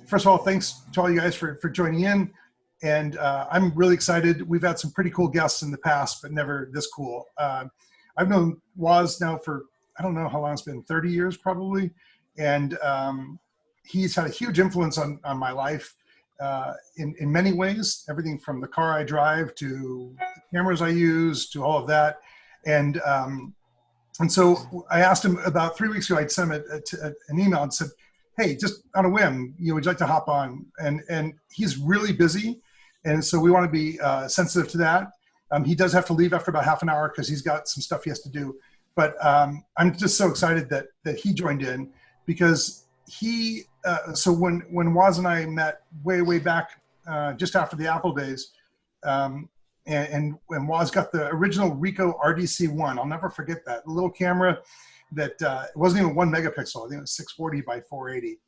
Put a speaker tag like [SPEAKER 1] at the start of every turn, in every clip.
[SPEAKER 1] First of all, thanks to all you guys for joining in. And I'm really excited. We've had some pretty cool guests in the past, but never this cool. I've known Woz now for, I don't know how long it's been, 30 years probably. And he's had a huge influence on my life in many ways, everything from the car I drive to the cameras I use to all of that. And so I asked him about 3 weeks ago, I'd sent him an email and said, hey, just on a whim, would you like to hop on? And he's really busy. And so we want to be sensitive to that. He does have to leave after about half an hour because he's got some stuff he has to do. But I'm just so excited that he joined in because so when Woz and I met way back just after the Apple days, and Woz got the original Ricoh RDC1. I'll never forget that. The little camera that it wasn't even 1 megapixel. I think it was 640 by 480.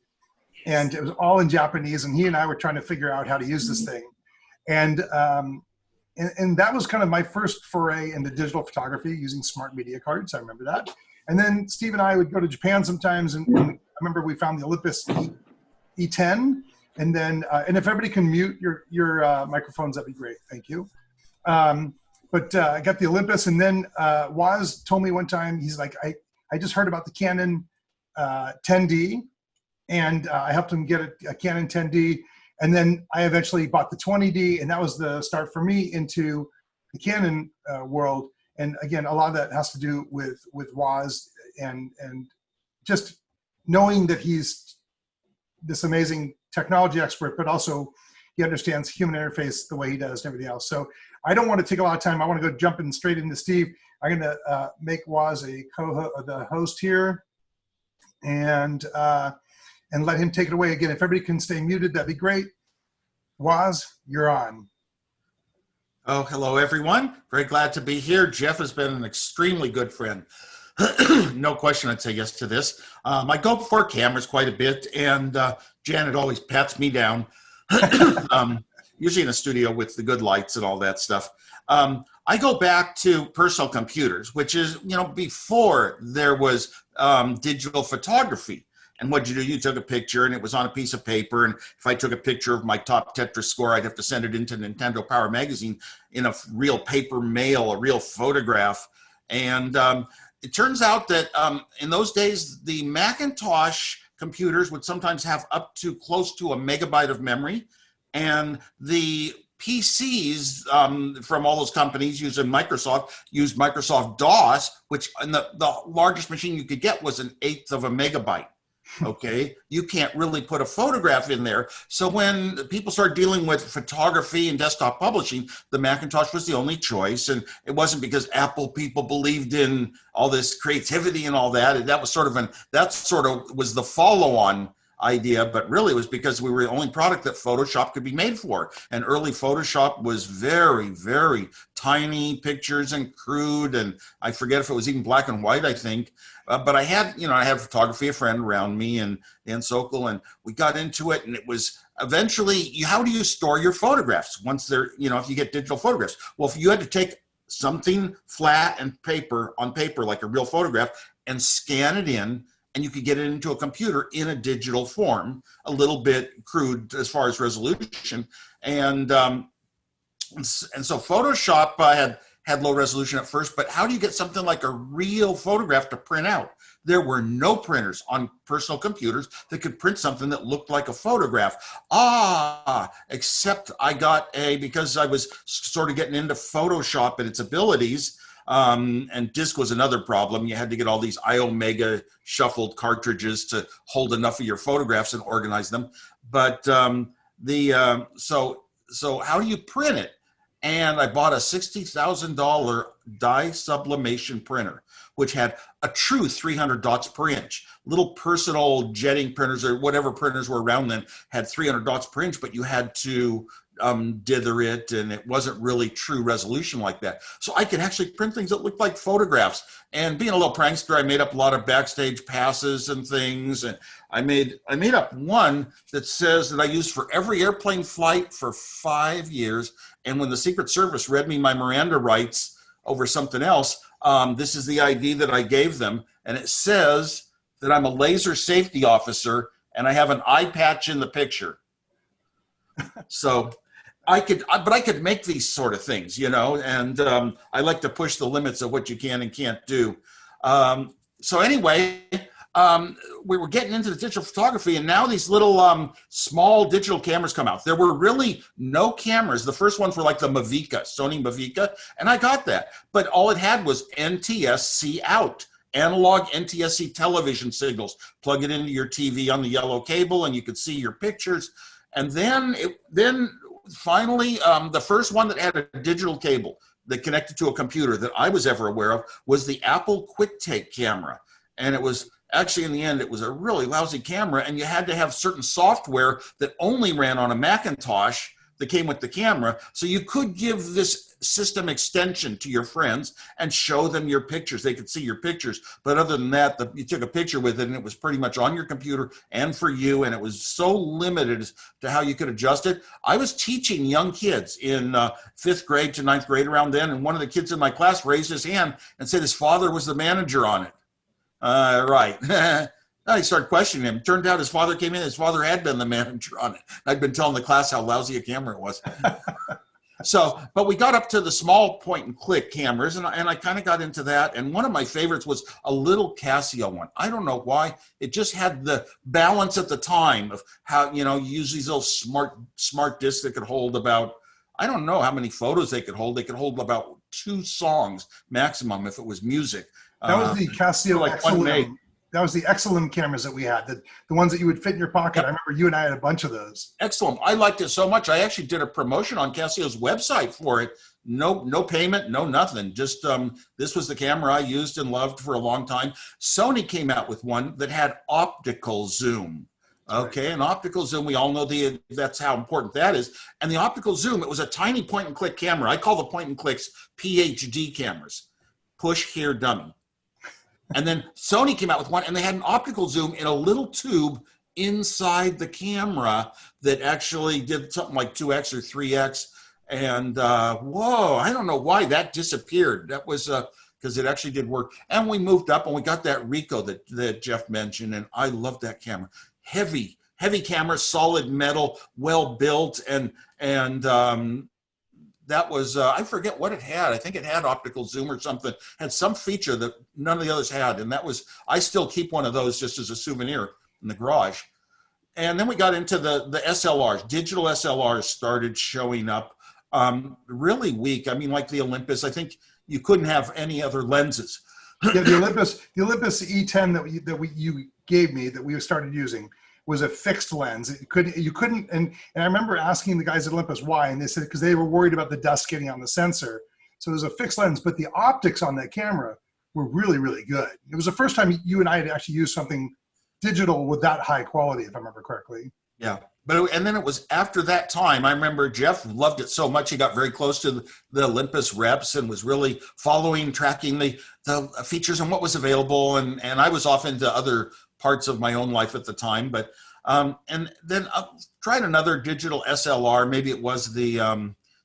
[SPEAKER 1] And it was all in Japanese. And he and I were trying to figure out how to use this thing. And that was kind of my first foray into digital photography using smart media cards. I remember that. And then Steve and I would go to Japan sometimes. And I remember we found the Olympus E10. And then, and if everybody can mute your microphones, that'd be great. Thank you. But I got the Olympus, and then Woz told me one time, he's like, I just heard about the Canon 10D, and I helped him get a Canon 10D, and then I eventually bought the 20D, and that was the start for me into the Canon world. And again, a lot of that has to do with Woz and just knowing that he's this amazing technology expert, but also he understands human interface the way he does and everything else. So I don't want to take a lot of time. I want to go jumping straight into Steve. I'm going to make Woz the host here, and let him take it away. Again, if everybody can stay muted, that'd be great. Woz, you're on.
[SPEAKER 2] Oh, hello, everyone. Very glad to be here. Jeff has been an extremely good friend. No question I'd say yes to this. I go before cameras quite a bit, and Janet always pats me down, usually in a studio with the good lights and all that stuff. I go back to personal computers, which is, before there was digital photography. And what you do, you took a picture and it was on a piece of paper. And if I took a picture of my top Tetris score, I'd have to send it into Nintendo Power Magazine in a real paper mail, a real photograph. And it turns out that in those days, the Macintosh computers would sometimes have up to close to 1 megabyte of memory. And the PCs from all those companies used Microsoft DOS, which the largest machine you could get was 1/8 of a megabyte. Okay, you can't really put a photograph in there. So when people started dealing with photography and desktop publishing, the Macintosh was the only choice. And it wasn't because Apple people believed in all this creativity and all that. That sort of was the follow-on idea, but really it was because we were the only product that Photoshop could be made for. And early Photoshop was very, very tiny pictures and crude, and I forget if it was even black and white, I think. But I had photography, a friend around me, and Dan Sokol, and we got into it, and it was eventually, how do you store your photographs once they're, if you get digital photographs? Well, if you had to take something flat and on paper, like a real photograph, and scan it in, and you could get it into a computer in a digital form, a little bit crude as far as resolution. And so Photoshop had low resolution at first, but how do you get something like a real photograph to print out? There were no printers on personal computers that could print something that looked like a photograph. Except because I was sort of getting into Photoshop and its abilities, and disk was another problem. You had to get all these iOmega shuffled cartridges to hold enough of your photographs and organize them. But so how do you print it? And I bought a $60,000 dye sublimation printer, which had a true 300 dots per inch. Little personal jetting printers or whatever printers were around then had 300 dots per inch, but you had to dither it, and it wasn't really true resolution like that. So I could actually print things that looked like photographs. And being a little prankster, I made up a lot of backstage passes and things. And I made up one that says that I used for every airplane flight for 5 years. And when the Secret Service read me my Miranda rights over something else, this is the ID that I gave them. And it says that I'm a laser safety officer and I have an eye patch in the picture. So I could make these sort of things, and I like to push the limits of what you can and can't do. So anyway, we were getting into the digital photography, and now these little small digital cameras come out. There were really no cameras. The first ones were like the Mavica, Sony Mavica, and I got that. But all it had was NTSC out, analog NTSC television signals. Plug it into your TV on the yellow cable, and you could see your pictures. And then finally, the first one that had a digital cable that connected to a computer that I was ever aware of was the Apple QuickTake camera. And it was actually, in the end, it was a really lousy camera, and you had to have certain software that only ran on a Macintosh that came with the camera. So you could give this system extension to your friends and show them your pictures. They could see your pictures. But other than that, you took a picture with it, and it was pretty much on your computer and for you. And it was so limited to how you could adjust it. I was teaching young kids in 5th grade to 9th grade around then. And one of the kids in my class raised his hand and said his father was the manager on it. Right. I started questioning him. Turned out his father came in. His father had been the manager on it. I'd been telling the class how lousy a camera it was. So, but we got up to the small point and click cameras, and I kind of got into that. And one of my favorites was a little Casio one. I don't know why. It just had the balance at the time of how, you use these little smart discs that could hold about, I don't know how many photos they could hold. They could hold about 2 songs maximum if it was music.
[SPEAKER 1] That was the Casio
[SPEAKER 2] like
[SPEAKER 1] XLM. That was the XLM cameras that we had, the ones that you would fit in your pocket. Yep. I remember you and I had a bunch of those.
[SPEAKER 2] Excellent. I liked it so much. I actually did a promotion on Casio's website for it. No payment, no nothing. Just this was the camera I used and loved for a long time. Sony came out with one that had optical zoom. Okay, an optical zoom, we all know that's how important that is. And the optical zoom, it was a tiny point and click camera. I call the point and clicks PhD cameras. Push here dummy. And then Sony came out with one, and they had an optical zoom in a little tube inside the camera that actually did something like 2x or 3x. And whoa, I don't know why that disappeared. That was because it actually did work. And we moved up, and we got that Ricoh that Jeff mentioned, and I loved that camera. Heavy camera, solid metal, well built, and that was, I forget what it had. I think it had optical zoom or something, had some feature that none of the others had. And that was, I still keep one of those just as a souvenir in the garage. And then we got into the SLRs. Digital SLRs started showing up really weak. I mean, like the Olympus, I think you couldn't have any other lenses.
[SPEAKER 1] Yeah, the Olympus E10 that you gave me that we started using was a fixed lens. You couldn't, and I remember asking the guys at Olympus why, and they said because they were worried about the dust getting on the sensor. So it was a fixed lens, but the optics on that camera were really, really good. It was the first time you and I had actually used something digital with that high quality, if I remember correctly.
[SPEAKER 2] Yeah, and then it was after that time, I remember Jeff loved it so much, he got very close to the Olympus reps and was really tracking the features and what was available. And I was off into other parts of my own life at the time, but and then I tried another digital SLR. Maybe it was the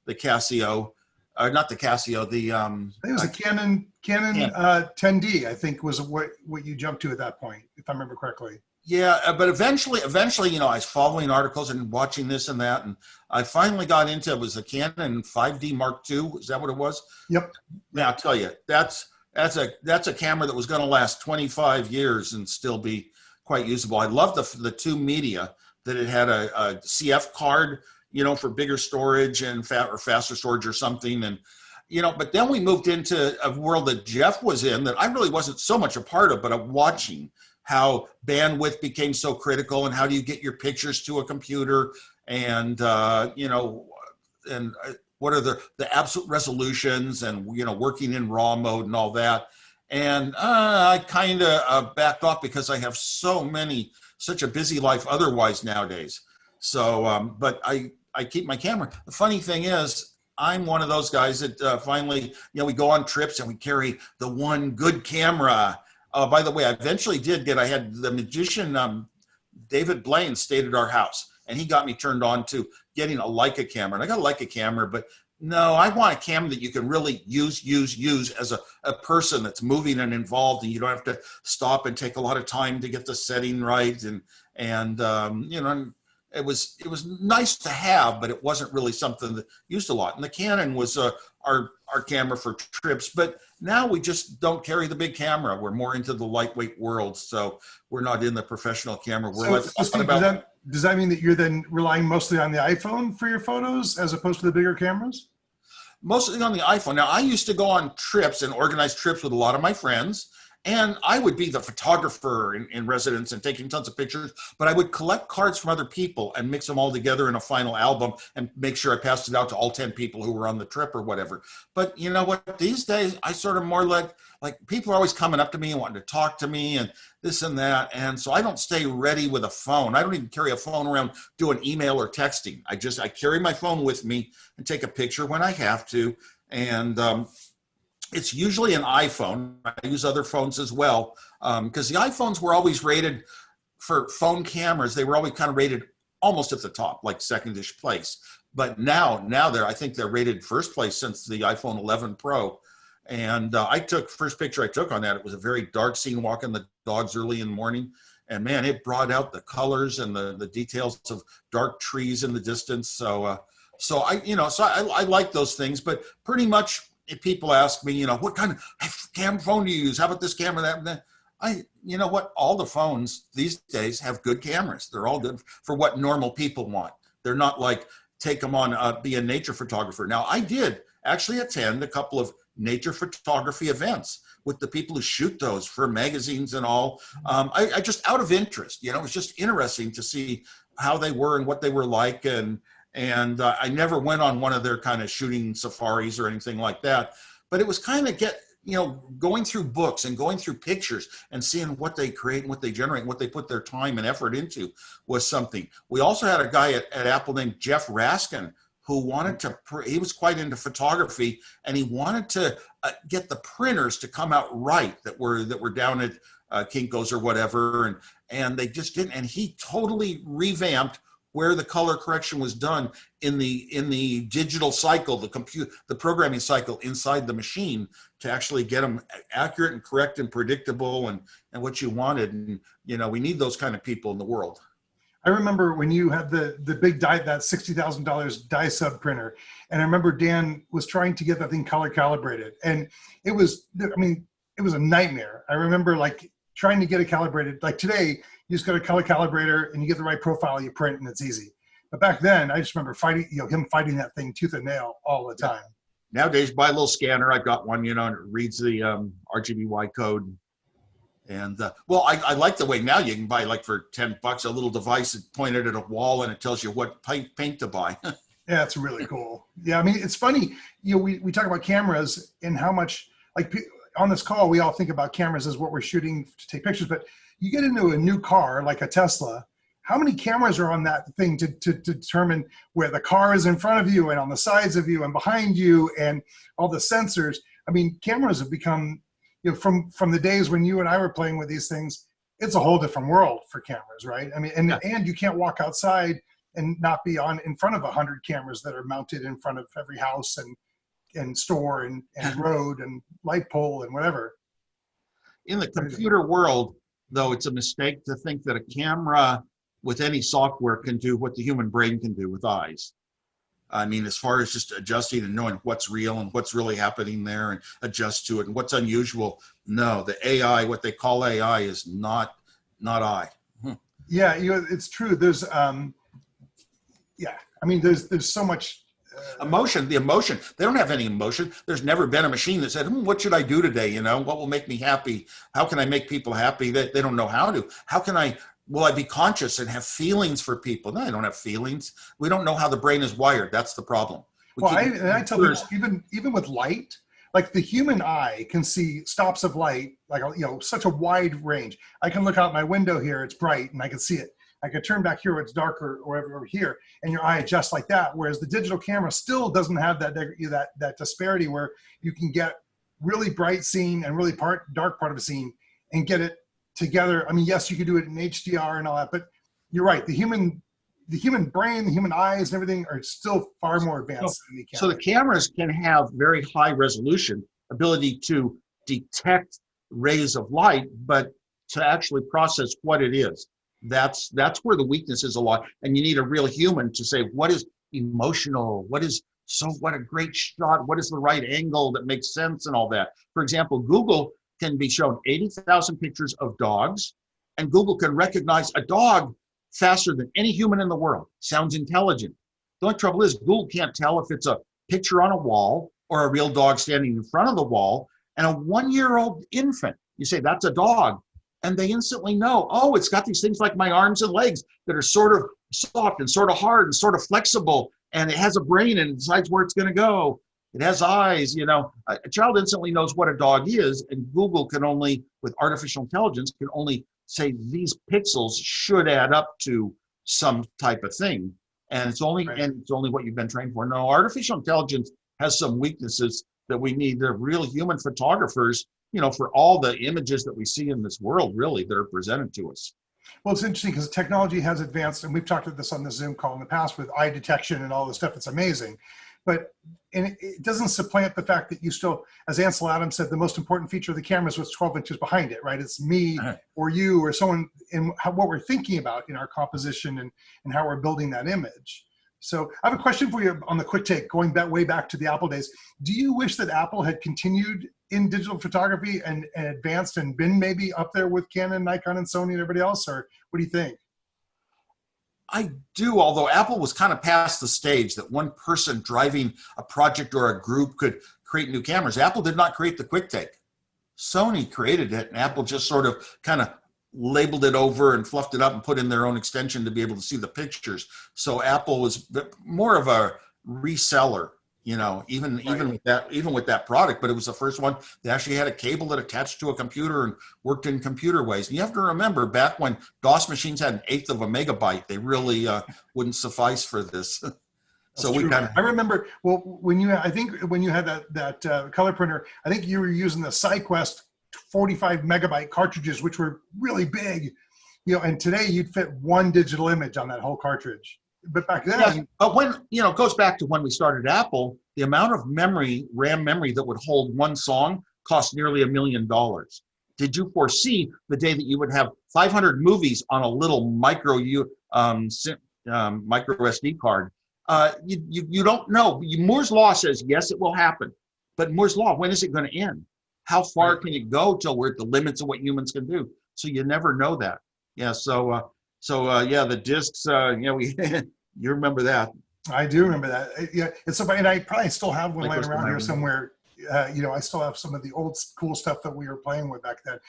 [SPEAKER 2] Casio, not the Casio. I think
[SPEAKER 1] it was a Canon 10D. I think was what you jumped to at that point, if I remember correctly.
[SPEAKER 2] Yeah, but eventually, I was following articles and watching this and that, and I finally got into it. Was a Canon 5D Mark II. Is that what it was?
[SPEAKER 1] Yep.
[SPEAKER 2] Yeah, I'll tell you, that's a camera that was going to last 25 years and still be quite usable. I love the 2 media that it had a CF card, for bigger storage and or faster storage or something. And, but then we moved into a world that Jeff was in that I really wasn't so much a part of, but I'm watching how bandwidth became so critical and how do you get your pictures to a computer and, and what are the absolute resolutions and, working in RAW mode and all that. And I kind of backed off because I have such a busy life otherwise nowadays. So, but I keep my camera. The funny thing is, I'm one of those guys that finally, we go on trips and we carry the one good camera. By the way, I eventually I had the magician, David Blaine stayed at our house, and he got me turned on to getting a Leica camera. And I got a Leica camera, but No, I want a camera that you can really use as a person that's moving and involved, and you don't have to stop and take a lot of time to get the setting right. And you know, it was nice to have, but it wasn't really something that used a lot. And the Canon was our camera for trips, but now we just don't carry the big camera. We're more into the lightweight world, so we're not in the professional camera. We're
[SPEAKER 1] So Steve, does that mean that you're then relying mostly on the iPhone for your photos as opposed to the bigger cameras?
[SPEAKER 2] mostly on the iPhone. Now, I used to go on trips and organize trips with a lot of my friends, and I would be the photographer in residence and taking tons of pictures, but I would collect cards from other people and mix them all together in a final album and make sure I passed it out to all 10 people who were on the trip or whatever. But you know what? These days, I sort of more like people are always coming up to me and wanting to talk to me and this and that. And so I don't stay ready with a phone. I don't even carry a phone around doing email or texting. I carry my phone with me and take a picture when I have to. And it's usually an iPhone. I use other phones as well, because the iPhones were always rated for phone cameras. They were always kind of rated almost at the top, like second-ish place. But now I think they're rated first place since the iPhone 11 Pro. And first picture I took on that, it was a very dark scene walking the dogs early in the morning. And man, it brought out the colors and the details of dark trees in the distance. So I like those things, but pretty much if people ask me, what kind of camera phone do you use? How about this camera, that? You know what? All the phones these days have good cameras. They're all good for what normal people want. They're not like take them on, be a nature photographer. Now, I did actually attend a couple of nature photography events with the people who shoot those for magazines and all. I just out of interest, it was just interesting to see how they were and what they were like. And I never went on one of their kind of shooting safaris or anything like that, but it was kind of going through books and going through pictures and seeing what they create and what they generate and what they put their time and effort into was something. We also had a guy at Apple named Jeff Raskin who he was quite into photography, and he wanted to get the printers to come out right that were down at Kinko's or whatever, and they just didn't. And he totally revamped where the color correction was done in the digital cycle, the programming cycle inside the machine to actually get them accurate and correct and predictable and what you wanted. And we need those kind of people in the world.
[SPEAKER 1] I remember when you had the big that $60,000 dye sub printer, and I remember Dan was trying to get that thing color calibrated, and it was a nightmare. I remember trying to get it calibrated. Like today, you just go to color calibrator and you get the right profile, you print, and it's easy. But back then, I just remember him fighting that thing tooth and nail all the time.
[SPEAKER 2] Nowadays, buy a little scanner. I've got one, and it reads the RGBY code. And I like the way now you can buy for $10 a little device that pointed at a wall and it tells you what paint to buy.
[SPEAKER 1] Yeah, it's really cool. Yeah, it's funny. We talk about cameras and how much on this call we all think about cameras as what we're shooting to take pictures, but you get into a new car like a Tesla. How many cameras are on that thing to determine where the car is in front of you and on the sides of you and behind you and all the sensors? Cameras have become, from the days when you and I were playing with these things, it's a whole different world for cameras, right? And you can't walk outside and not be in front of 100 cameras that are mounted in front of every house and store and road and light pole and whatever.
[SPEAKER 2] In the computer world, though, it's a mistake to think that a camera with any software can do what the human brain can do with eyes. As far as just adjusting and knowing what's real and what's really happening there and adjust to it and what's unusual. No, the AI, what they call AI, is not I.
[SPEAKER 1] Yeah, it's true. There's, there's so much
[SPEAKER 2] emotion. The emotion, they don't have any emotion. There's never been a machine that said, what should I do today? What will make me happy? How can I make people happy? They don't know how to. Will I be conscious and have feelings for people? No, I don't have feelings. We don't know how the brain is wired. That's the problem.
[SPEAKER 1] I tell people, even with light, the human eye can see stops of light, such a wide range. I can look out my window here, it's bright, and I can see it. I can turn back here where it's darker, or over here, and your eye adjusts like that. Whereas the digital camera still doesn't have that disparity where you can get really bright scene and really dark part of a scene and get it together. Yes, you could do it in HDR and all that, but you're right. The human the human brain, the human eyes, and everything are still far more advanced than the
[SPEAKER 3] So the
[SPEAKER 1] camera.
[SPEAKER 3] cameras can have very high resolution ability to detect rays of light, but to actually process what it is. That's where the weakness is a lot. And you need a real human to say, what is emotional? What a great shot. What is the right angle that makes sense and all that? For example, Google can be shown 80,000 pictures of dogs, and Google can recognize a dog faster than any human in the world. Sounds intelligent. The only trouble is Google can't tell if it's a picture on a wall or a real dog standing in front of the wall. And a 1-year-old infant, you say, that's a dog. And they instantly know, oh, it's got these things like my arms and legs that are sort of soft and sort of hard and sort of flexible. And it has a brain and it decides where it's going to go. It has eyes, A child instantly knows what a dog is. And Google can only, with artificial intelligence, can only say these pixels should add up to some type of thing. And it's only what you've been trained for. No, artificial intelligence has some weaknesses that we need the real human photographers, for all the images that we see in this world, really, that are presented to us.
[SPEAKER 1] Well, it's interesting because technology has advanced, and we've talked about this on the Zoom call in the past with eye detection and all this stuff. It's amazing. And it doesn't supplant the fact that you still, as Ansel Adams said, the most important feature of the camera is what's 12 inches behind it, right? It's me or you or someone in what we're thinking about in our composition and how we're building that image. So I have a question for you on the quick take, going back way back to the Apple days. Do you wish that Apple had continued in digital photography and advanced and been maybe up there with Canon, Nikon, and Sony and everybody else? Or what do you think?
[SPEAKER 2] I do, although Apple was kind of past the stage that one person driving a project or a group could create new cameras. Apple did not create the quick take. Sony created it, and Apple just sort of kind of labeled it over and fluffed it up and put in their own extension to be able to see the pictures. So Apple was more of a reseller, even with that product, but it was the first one that actually had a cable that attached to a computer and worked in computer ways. And you have to remember, back when DOS machines had 1/8 of a megabyte, they really wouldn't suffice for this. So
[SPEAKER 1] I remember, well, when you had that color printer, I think you were using the SideQuest 45 megabyte cartridges, which were really big, and today you'd fit one digital image on that whole cartridge. But back then,
[SPEAKER 3] but when, it goes back to when we started Apple, the amount of RAM memory that would hold one song cost nearly $1 million. Did you foresee the day that you would have 500 movies on a little micro SD card? You don't know. Moore's law says, yes, it will happen. But Moore's law, when is it going to end? How far can it go till we're at the limits of what humans can do? So you never know that. Yeah. So the discs, you remember that.
[SPEAKER 1] I do remember that. Yeah. It's so funny. And I probably still have one laying around here somewhere. I still have some of the old cool stuff that we were playing with back then.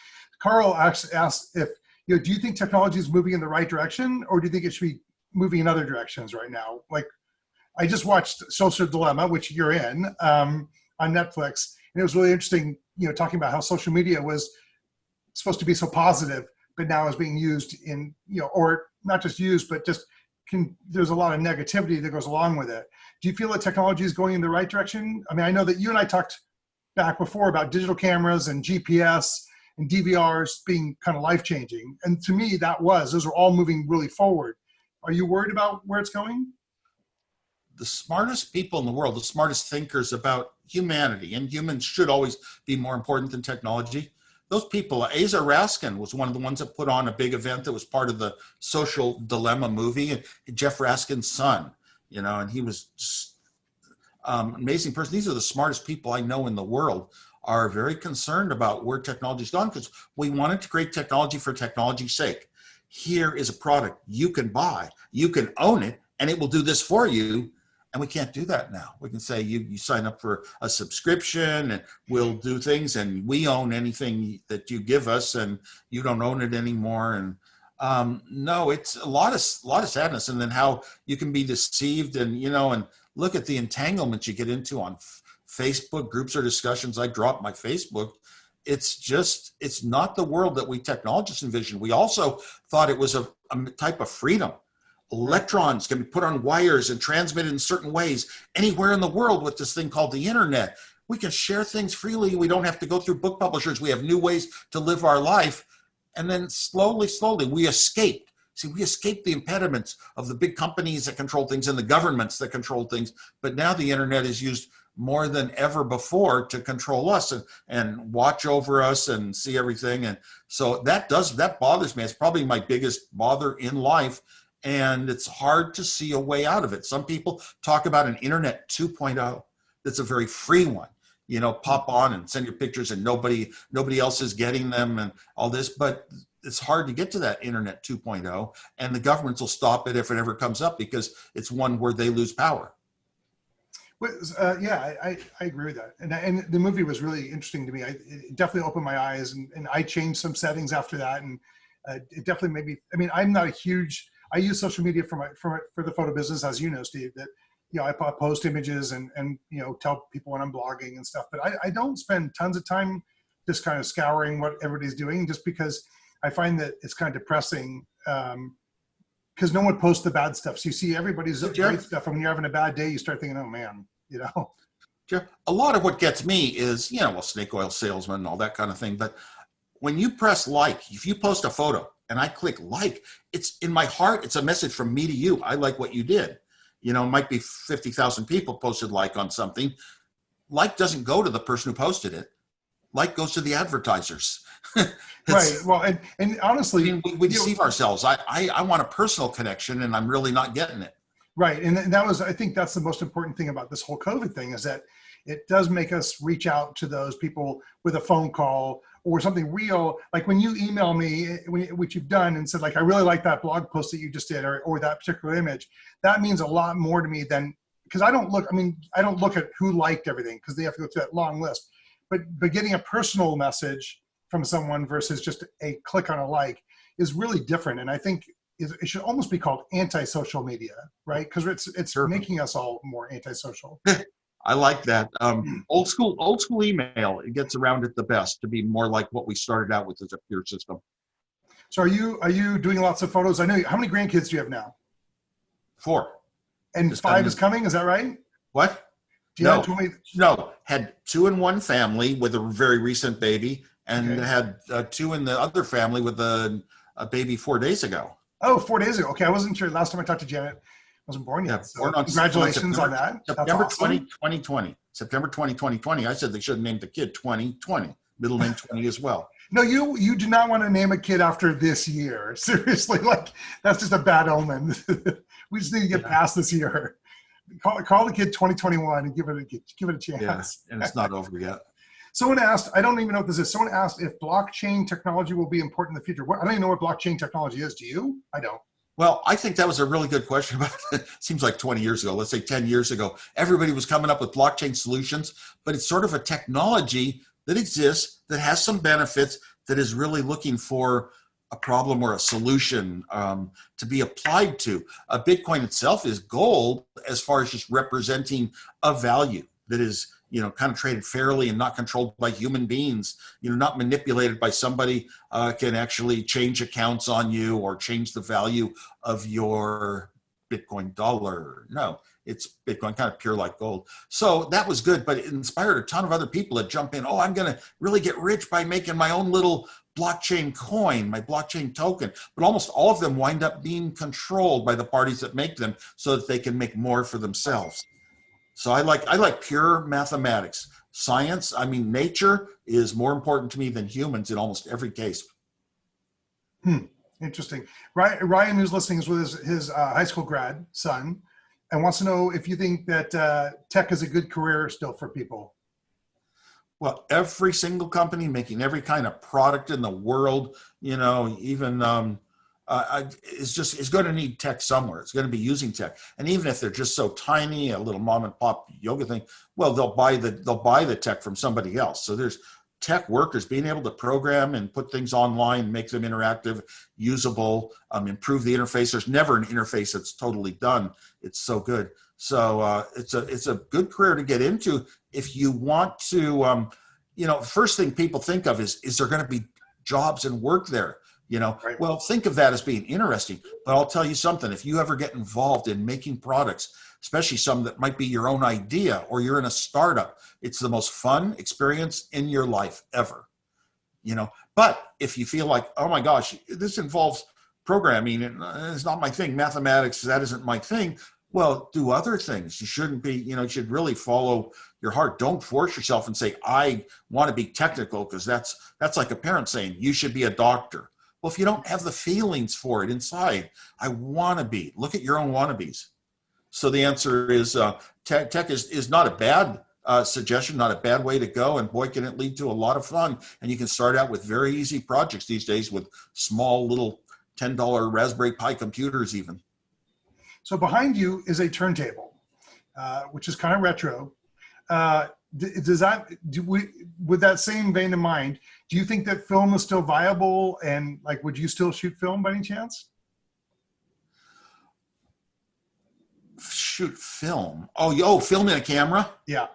[SPEAKER 1] Carl actually asked if, do you think technology is moving in the right direction, or do you think it should be moving in other directions right now? Like, I just watched Social Dilemma, which you're in, on Netflix. And it was really interesting, talking about how social media was supposed to be so positive, but now is being used in, or not just used, but just there's a lot of negativity that goes along with it. Do you feel that technology is going in the right direction? I mean, I know that you and I talked back before about digital cameras and GPS and DVRs being kind of life-changing. And to me, those are all moving really forward. Are you worried about where it's going?
[SPEAKER 2] The smartest people in the world, the smartest thinkers about humanity, and humans should always be more important than technology. Those people, Asa Raskin was one of the ones that put on a big event that was part of the Social Dilemma movie, and Jeff Raskin's son, and he was just amazing person. These are the smartest people I know in the world, are very concerned about where technology's gone, because we wanted to create technology for technology's sake. Here is a product you can buy, you can own it, and it will do this for you. And we can't do that now. We can say you sign up for a subscription and we'll do things, and we own anything that you give us, and you don't own it anymore. And no, it's a lot of sadness. And then how you can be deceived, and and look at the entanglements you get into on Facebook groups or discussions. I dropped my Facebook. It's not the world that we technologists envisioned. We also thought it was a type of freedom. Electrons can be put on wires and transmitted in certain ways anywhere in the world with this thing called the internet. We can share things freely. We don't have to go through book publishers. We have new ways to live our life. And then slowly, we escaped See, we escaped the impediments of the big companies that control things and the governments that control things. But now the internet is used more than ever before to control us and watch over us and see everything. And so that bothers me. It's probably my biggest bother in life. And it's hard to see a way out of it. Some people talk about an internet 2.0. That's a very free one. You know, pop on and send your pictures and nobody else is getting them and all this. But it's hard to get to that internet 2.0, and the governments will stop it if it ever comes up because it's one where they lose power.
[SPEAKER 1] Yeah, I agree with that. And the movie was really interesting to me. It definitely opened my eyes, and I changed some settings after that. And it definitely made me, I mean, I'm not a huge, I use social media for the photo business, as you know, Steve, that, you know, I post images and, you know, tell people when I'm blogging and stuff, but I don't spend tons of time just kind of scouring what everybody's doing, just because I find that it's kind of depressing, because no one posts the bad stuff. So you see everybody's great stuff, and when you're having a bad day, you start thinking, oh man, you know.
[SPEAKER 2] Jeff, a lot of what gets me is, you know, well, snake oil salesman and all that kind of thing. But when you press like, if you post a photo and I click like, it's in my heart, it's a message from me to you. I like what you did. You know, it might be 50,000 people posted like on something. Like doesn't go to the person who posted it. Like goes to the advertisers.
[SPEAKER 1] Right. Well, and honestly,
[SPEAKER 2] I mean, we deceive ourselves. I want a personal connection, and I'm really not getting it.
[SPEAKER 1] Right. And that was, I think that's the most important thing about this whole COVID thing, is that it does make us reach out to those people with a phone call or something real. Like when you email me, which you've done, and said, like, I really like that blog post that you just did, or that particular image, that means a lot more to me than, because I don't look at who liked everything, because they have to go through that long list. But getting a personal message from someone versus just a click on a like is really different. And I think it should almost be called anti-social media, right? Because it's
[SPEAKER 2] Sure.
[SPEAKER 1] making us all more anti-social.
[SPEAKER 2] I like that. Old school email, it gets around it the best to be more like what we started out with as a peer system.
[SPEAKER 1] So are you doing lots of photos? I know, how many grandkids do you have now?
[SPEAKER 2] 4.
[SPEAKER 1] And
[SPEAKER 2] Just
[SPEAKER 1] 5 is coming, is that right?
[SPEAKER 2] What?
[SPEAKER 1] Do you have 20?
[SPEAKER 2] No, had 2 in one family with a very recent baby, and had 2 in the other family with a baby 4 days ago.
[SPEAKER 1] Oh, 4 days ago. Okay, I wasn't sure. Last time I talked to Janet, I wasn't born yet.
[SPEAKER 2] Yeah,
[SPEAKER 1] So
[SPEAKER 2] born on
[SPEAKER 1] congratulations on that.
[SPEAKER 2] September
[SPEAKER 1] That's awesome.
[SPEAKER 2] 2020. September 2020. I said they should have named the kid 2020. Middle name 20 as well.
[SPEAKER 1] No, you do not want to name a kid after this year. Seriously, like, that's just a bad omen. We just need to get past this year. Call the kid 2021 and give it a chance.
[SPEAKER 2] Yeah, and it's not over yet.
[SPEAKER 1] Someone asked, I don't even know what this is. Someone asked if blockchain technology will be important in the future. I don't even know what blockchain technology is. Do you? I don't.
[SPEAKER 2] Well, I think that was a really good question. About it seems like 20 years ago, let's say 10 years ago, everybody was coming up with blockchain solutions, but it's sort of a technology that exists, that has some benefits, that is really looking for a problem or a solution to be applied to. Bitcoin itself is gold as far as just representing a value that is, you know, kind of traded fairly and not controlled by human beings, you know, not manipulated by somebody, can actually change accounts on you or change the value of your Bitcoin dollar. No, it's Bitcoin, kind of pure like gold. So that was good, but it inspired a ton of other people to jump in. Oh, I'm going to really get rich by making my own little blockchain coin, my blockchain token. But almost all of them wind up being controlled by the parties that make them so that they can make more for themselves. So I like pure mathematics. Science, I mean, nature is more important to me than humans in almost every case.
[SPEAKER 1] Interesting. Ryan, who's listening, is with his high school grad son and wants to know if you think that tech is a good career still for people.
[SPEAKER 2] Well, every single company making every kind of product in the world, you know, even is going to need tech somewhere. It's going to be using tech, and even if they're just so tiny, a little mom and pop yoga thing, well, they'll buy the tech from somebody else. So there's tech workers being able to program and put things online, make them interactive, usable, improve the interface. There's never an interface that's totally done. It's so good. So it's a good career to get into if you want to. You know, first thing people think of is there going to be jobs and work there? You know,
[SPEAKER 1] right.
[SPEAKER 2] Well, think of that as being interesting. But I'll tell you something: if you ever get involved in making products, especially some that might be your own idea, or you're in a startup, it's the most fun experience in your life ever. You know, but if you feel like, oh my gosh, this involves programming, and it's not my thing. Mathematics, that isn't my thing. Well, do other things. You shouldn't be, you should really follow your heart. Don't force yourself and say, I want to be technical, because that's like a parent saying, you should be a doctor. Well, if you don't have the feelings for it inside, I want to be. Look at your own wannabes. So the answer is tech is not a bad suggestion, not a bad way to go. And boy, can it lead to a lot of fun. And you can start out with very easy projects these days with small little $10 Raspberry Pi computers even.
[SPEAKER 1] So behind you is a turntable, which is kind of retro. With that same vein in mind, do you think that film is still viable? And like, would you still shoot film by any chance?
[SPEAKER 2] Shoot film? Oh, film in a camera?
[SPEAKER 1] Yeah.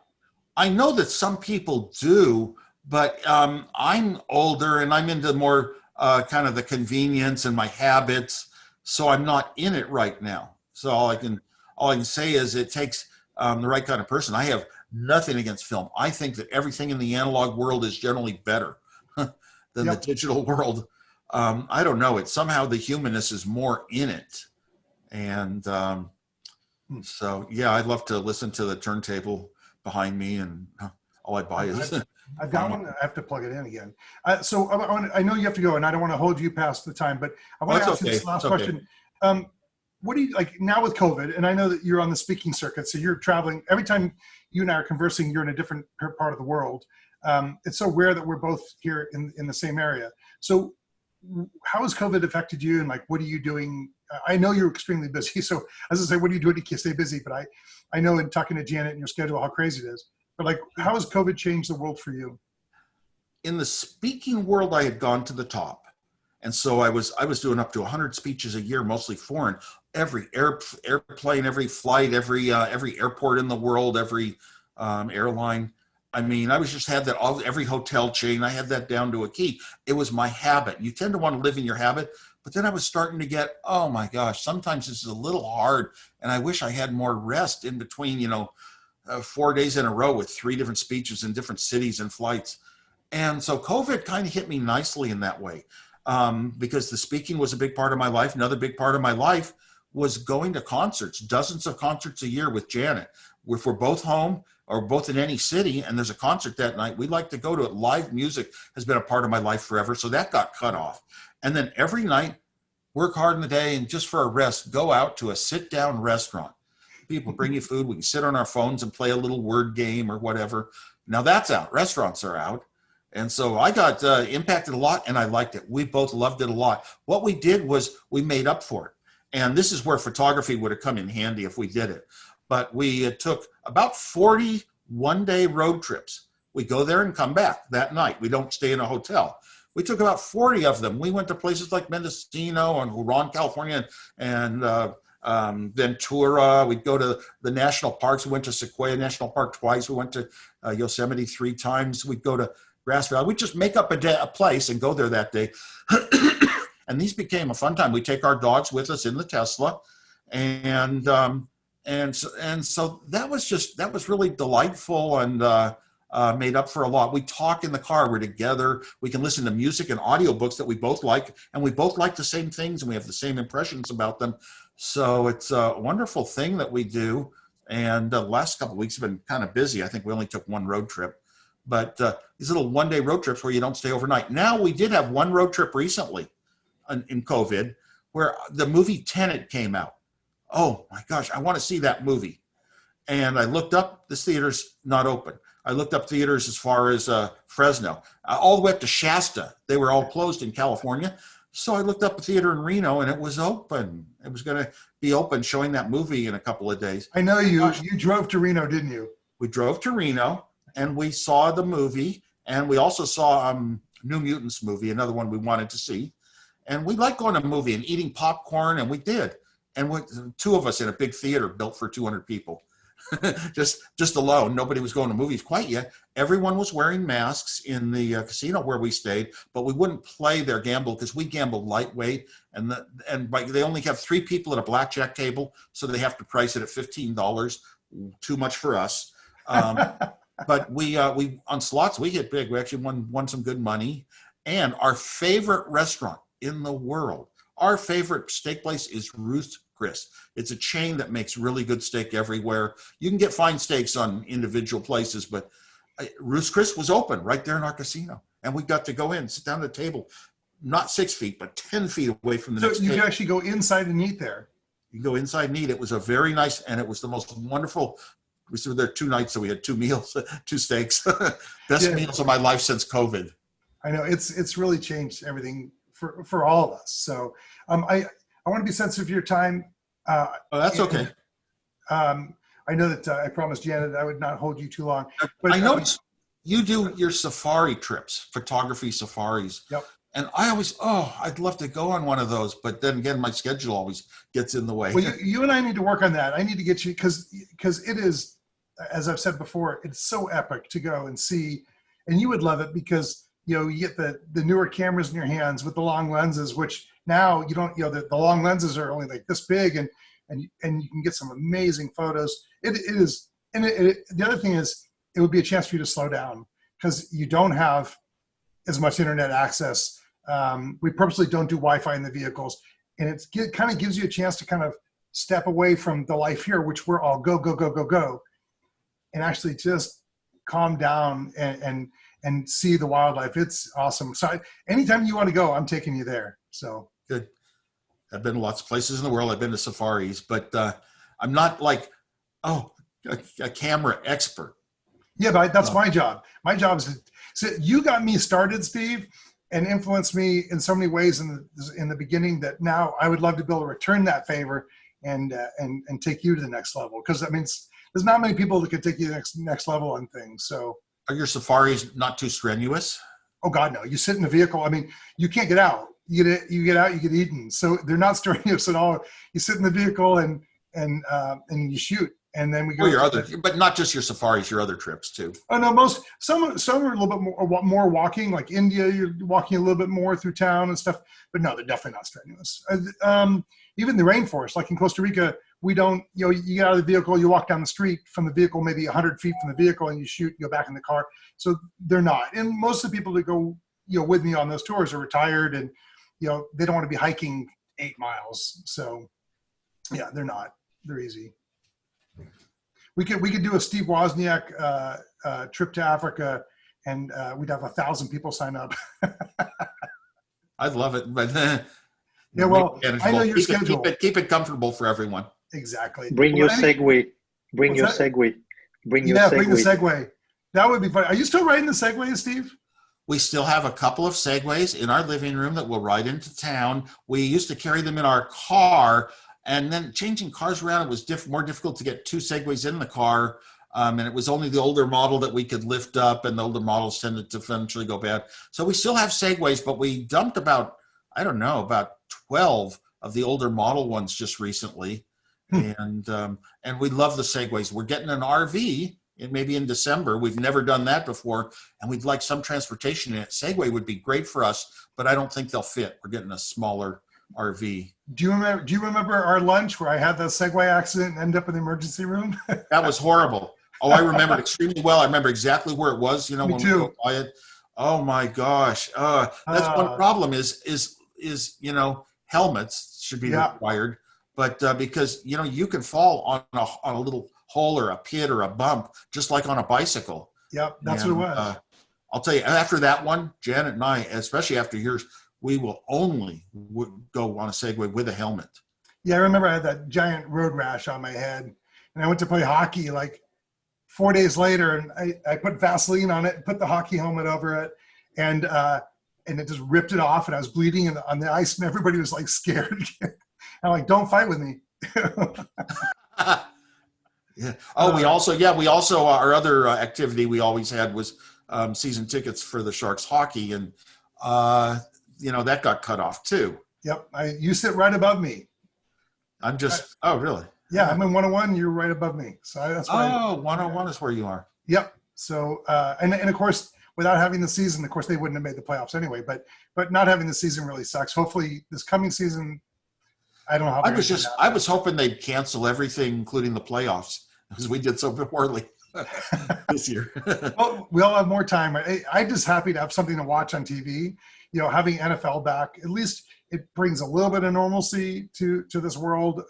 [SPEAKER 2] I know that some people do, but I'm older and I'm into more kind of the convenience and my habits, so I'm not in it right now. So all I can say is it takes the right kind of person. I have nothing against film. I think that everything in the analog world is generally better than the digital world. I don't know. It's somehow the humanness is more in it. And so, yeah, I'd love to listen to the turntable behind me, and all I buy is...
[SPEAKER 1] I've got one. I have to plug it in again. So I know you have to go, and I don't want to hold you past the time, but I want to ask you this last question. What do you like now with COVID? And I know that you're on the speaking circuit, so you're traveling. Every time you and I are conversing, you're in a different part of the world. It's so rare that we're both here in the same area. So how has COVID affected you, and like, what are you doing? I know you're extremely busy. So as I say, what are you doing to stay busy? But I know in talking to Janet and your schedule, how crazy it is. But like, how has COVID changed the world for you?
[SPEAKER 2] In the speaking world, I had gone to the top. And so I was doing up to 100 speeches a year, mostly foreign. Every airplane, every flight, every airport in the world, every airline. I mean, I was just had that every hotel chain. I had that down to a key. It was my habit. You tend to want to live in your habit, but then I was starting to get, oh my gosh, sometimes this is a little hard, and I wish I had more rest in between. 4 days in a row with 3 different speeches in different cities and flights. And so COVID kind of hit me nicely in that way, because the speaking was a big part of my life. Another big part of my life was going to concerts, dozens of concerts a year with Janet. If we're both home or both in any city and there's a concert that night, we like to go to it. Live music has been a part of my life forever, so that got cut off. And then every night, work hard in the day, and just for a rest, go out to a sit-down restaurant. People bring you food. We can sit on our phones and play a little word game or whatever. Now that's out. Restaurants are out. And so I got impacted a lot, and I liked it. We both loved it a lot. What we did was we made up for it. And this is where photography would have come in handy if we did it. But we took about 40 one-day road trips. We go there and come back that night. We don't stay in a hotel. We took about 40 of them. We went to places like Mendocino and Huron, California, and Ventura. We'd go to the national parks. We went to Sequoia National Park twice. We went to Yosemite 3 times. We'd go to Grass Valley. We'd just make up a place and go there that day. And these became a fun time. We take our dogs with us in the Tesla, and so that was really delightful, and made up for a lot. We talk in the car. We're together. We can listen to music and audiobooks that we both like, and we both like the same things, and we have the same impressions about them. So it's a wonderful thing that we do. And the last couple of weeks have been kind of busy. I think we only took 1 road trip, but these little one-day road trips where you don't stay overnight. Now, we did have 1 road trip recently in COVID where the movie Tenet came out. Oh my gosh, I want to see that movie. And I looked up, this theater's not open. I looked up theaters as far as Fresno, all the way up to Shasta. They were all closed in California. So I looked up a theater in Reno, and it was open. It was going to be open, showing that movie in a couple of days.
[SPEAKER 1] I know you drove to Reno, didn't you?
[SPEAKER 2] We drove to Reno, and we saw the movie, and we also saw New Mutants movie, another one we wanted to see. And we like going to a movie and eating popcorn, and we did. And 2 of us in a big theater built for 200 people. just alone. Nobody was going to movies quite yet. Everyone was wearing masks in the casino where we stayed, but we wouldn't play their gamble because we gamble lightweight, and they only have 3 people at a blackjack table, so they have to price it at $15. Too much for us. But we on slots we hit big. We actually won some good money. And our favorite restaurant in the world, our favorite steak place is Ruth's Chris. It's a chain that makes really good steak everywhere. You can get fine steaks on individual places, but Ruth's Chris was open right there in our casino. And we got to go in, sit down at the table, not 6 feet, but 10 feet away from the next
[SPEAKER 1] So you
[SPEAKER 2] table.
[SPEAKER 1] can actually go inside and eat there.
[SPEAKER 2] You can go inside and eat. It was a very nice, and it was the most wonderful. We were there 2 nights, so we had 2 meals, 2 steaks. Best meals of my life since COVID.
[SPEAKER 1] I know it's really changed everything for all of us. So I want to be sensitive to your time.
[SPEAKER 2] Oh, that's okay.
[SPEAKER 1] I know that I promised Janet I would not hold you too long. But
[SPEAKER 2] I noticed you do your safari trips, photography safaris.
[SPEAKER 1] Yep.
[SPEAKER 2] And I always, I'd love to go on one of those, but then again, my schedule always gets in the way.
[SPEAKER 1] Well, you and I need to work on that. I need to get you because it is, as I've said before, it's so epic to go and see, and you would love it because you get the newer cameras in your hands with the long lenses, which now you don't, the long lenses are only like this big, and you can get some amazing photos. It is, and the other thing is, it would be a chance for you to slow down because you don't have as much internet access. We purposely don't do Wi-Fi in the vehicles, and it kind of gives you a chance to kind of step away from the life here, which we're all go, go, go, go, go, and actually just calm down and see the wildlife. It's awesome. So anytime you want to go, I'm taking you there. So
[SPEAKER 2] good. I've been to lots of places in the world. I've been to safaris, but I'm not like, a camera expert.
[SPEAKER 1] Yeah, but that's my job. My job is so you got me started, Steve, and influenced me in so many ways in the beginning that now I would love to be able to return that favor and take you to the next level. Because I mean, there's not many people that could take you to the next level on things. So
[SPEAKER 2] are your safaris not too strenuous?
[SPEAKER 1] Oh God, no! You sit in the vehicle. I mean, you can't get out. You get out, you get eaten. So they're not strenuous at all. You sit in the vehicle and you shoot. And then we go.
[SPEAKER 2] Well, but not just your safaris, your other trips too.
[SPEAKER 1] Oh no, some are a little bit more walking. Like India, you're walking a little bit more through town and stuff. But no, they're definitely not strenuous. Even the rainforest, like in Costa Rica, we don't. You get out of the vehicle, you walk down the street from the vehicle, maybe 100 feet from the vehicle, and you shoot. You go back in the car. So they're not. And most of the people that go, with me on those tours are retired, and they don't want to be hiking 8 miles. So yeah, they're not. They're easy. We could do a Steve Wozniak trip to Africa, and we'd have 1,000 people sign up.
[SPEAKER 2] I'd love it, but
[SPEAKER 1] yeah, well, I know your schedule.
[SPEAKER 2] Keep it comfortable for everyone.
[SPEAKER 1] Exactly.
[SPEAKER 4] Bring your Segway. Bring your Segway. Bring the
[SPEAKER 1] Segway. That would be fun. Are you still riding the Segway, Steve?
[SPEAKER 2] We still have a couple of Segways in our living room that we'll ride into town. We used to carry them in our car. And then changing cars around, it was more difficult to get 2 Segways in the car. And it was only the older model that we could lift up, and the older models tended to eventually go bad. So we still have Segways, but we dumped about 12 of the older model ones just recently. And we love the Segways. We're getting an RV maybe in December. We've never done that before, and we'd like some transportation in it. Segway would be great for us, but I don't think they'll fit. We're getting a smaller RV.
[SPEAKER 1] Do you remember our lunch where I had the Segway accident and ended up in the emergency room?
[SPEAKER 2] That was horrible. Oh, I remember it extremely well. I remember exactly where it was.
[SPEAKER 1] Me
[SPEAKER 2] when
[SPEAKER 1] too.
[SPEAKER 2] we went by it. Oh my gosh. That's one problem is helmets should be required, but because you can fall on a little hole or a pit or a bump just like on a bicycle.
[SPEAKER 1] Yep, that's what it was.
[SPEAKER 2] I'll tell you, after that one, Janet and I, especially after yours, we will only go on a Segway with a helmet.
[SPEAKER 1] Yeah, I remember I had that giant road rash on my head, and I went to play hockey like 4 days later, and I put Vaseline on it and put the hockey helmet over it, and it just ripped it off, and I was bleeding on the ice, and everybody was like scared. I'm like, don't fight with me.
[SPEAKER 2] Yeah. Oh, we also our other activity we always had was season tickets for the Sharks hockey, and that got cut off too.
[SPEAKER 1] Yep. You sit right above me.
[SPEAKER 2] I'm just, oh, really?
[SPEAKER 1] Yeah, I'm in 101. You're right above me. So that's why.
[SPEAKER 2] Oh, 101 is where you are.
[SPEAKER 1] Yep. So, and of course, without having the season, of course, they wouldn't have made the playoffs anyway, but not having the season really sucks. Hopefully this coming season, I don't know how.
[SPEAKER 2] I was hoping they'd cancel everything, including the playoffs, because we did so poorly this year.
[SPEAKER 1] Well, we all have more time. I'm just happy to have something to watch on TV. Having NFL back, at least it brings a little bit of normalcy to this world.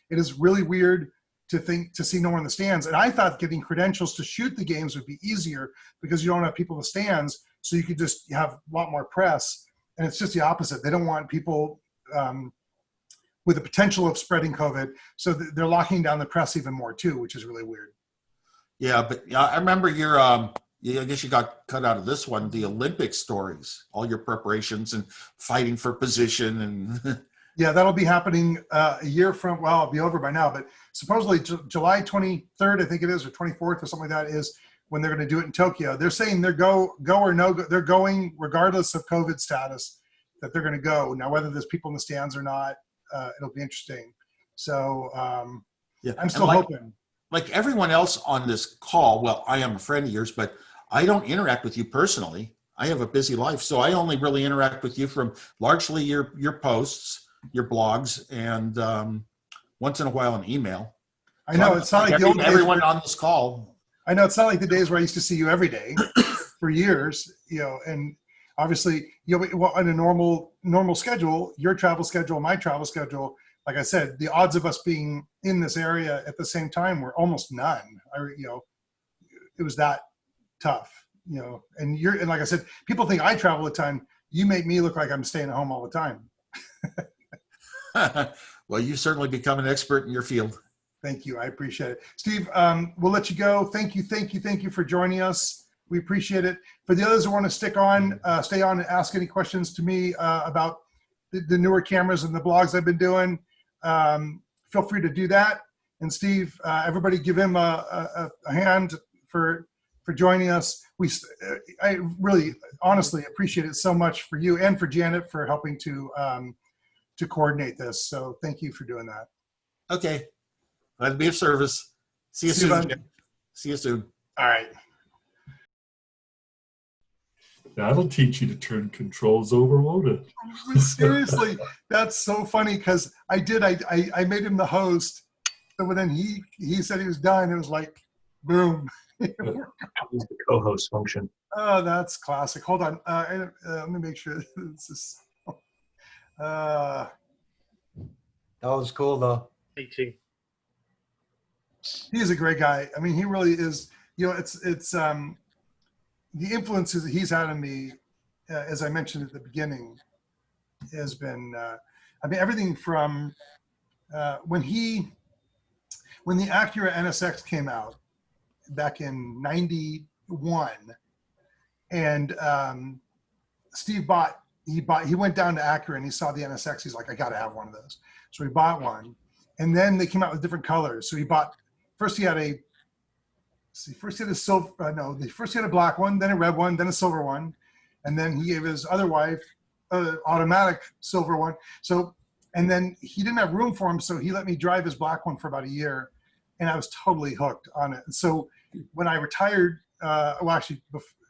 [SPEAKER 1] It is really weird to see no one in the stands. And I thought getting credentials to shoot the games would be easier because you don't have people in the stands, so you could just have a lot more press. And it's just the opposite. They don't want people with the potential of spreading COVID, so they're locking down the press even more too, which is really weird.
[SPEAKER 2] Yeah, but I remember your, I guess you got cut out of this one, the Olympic stories, all your preparations and fighting for position and.
[SPEAKER 1] Yeah, that'll be happening a year from, well, it'll be over by now, but supposedly July 23rd, I think it is, or 24th or something like that is when they're going to do it in Tokyo. They're saying they're go or no go. They're going regardless of COVID status, that they're going to go. Now, whether there's people in the stands or not, it'll be interesting. So
[SPEAKER 2] yeah,
[SPEAKER 1] I'm still hoping.
[SPEAKER 2] Like everyone else on this call, well, I am a friend of yours, but I don't interact with you personally. I have a busy life, so I only really interact with you from largely your posts, your blogs, and once in a while an email.
[SPEAKER 1] I know, it's not like the old days
[SPEAKER 2] everyone on this call.
[SPEAKER 1] I know, it's not like the days where I used to see you every day for years, and obviously, well, on a normal schedule, your travel schedule, my travel schedule, like I said, the odds of us being in this area at the same time were almost none. It was that tough, and like I said, people think I travel a ton. You make me look like I'm staying at home all the time.
[SPEAKER 2] Well, you certainly become an expert in your field.
[SPEAKER 1] Thank you. I appreciate it. Steve, we'll let you go. Thank you for joining us. We appreciate it. For the others who want to stay on and ask any questions to me about the newer cameras and the blogs I've been doing, feel free to do that. And Steve, everybody give him a hand for joining us. I really, honestly appreciate it so much for you and for Janet for helping to coordinate this. So thank you for doing that.
[SPEAKER 2] Okay. Glad to be of service. See you soon. See you soon.
[SPEAKER 1] All right.
[SPEAKER 5] That'll teach you to turn controls over, won't it?
[SPEAKER 1] Seriously, that's so funny because I made him the host. So then he said he was done. It was like, boom.
[SPEAKER 6] That was the co-host function.
[SPEAKER 1] Oh, that's classic. Hold on. Let me make sure this is.
[SPEAKER 7] That was cool though.
[SPEAKER 1] He's a great guy. I mean, he really is. It's the influences that he's had on me, as I mentioned at the beginning, has been. I mean, everything from when the Acura NSX came out back in '91, and Steve he went down to Acura and he saw the NSX. He's like, I got to have one of those. So he bought one, and then they came out with different colors. So he bought. First he had a silver. First he had a black one, then a red one, then a silver one, and then he gave his other wife an automatic silver one. So, and then he didn't have room for him, so he let me drive his black one for about a year, and I was totally hooked on it. So when I retired, well, actually,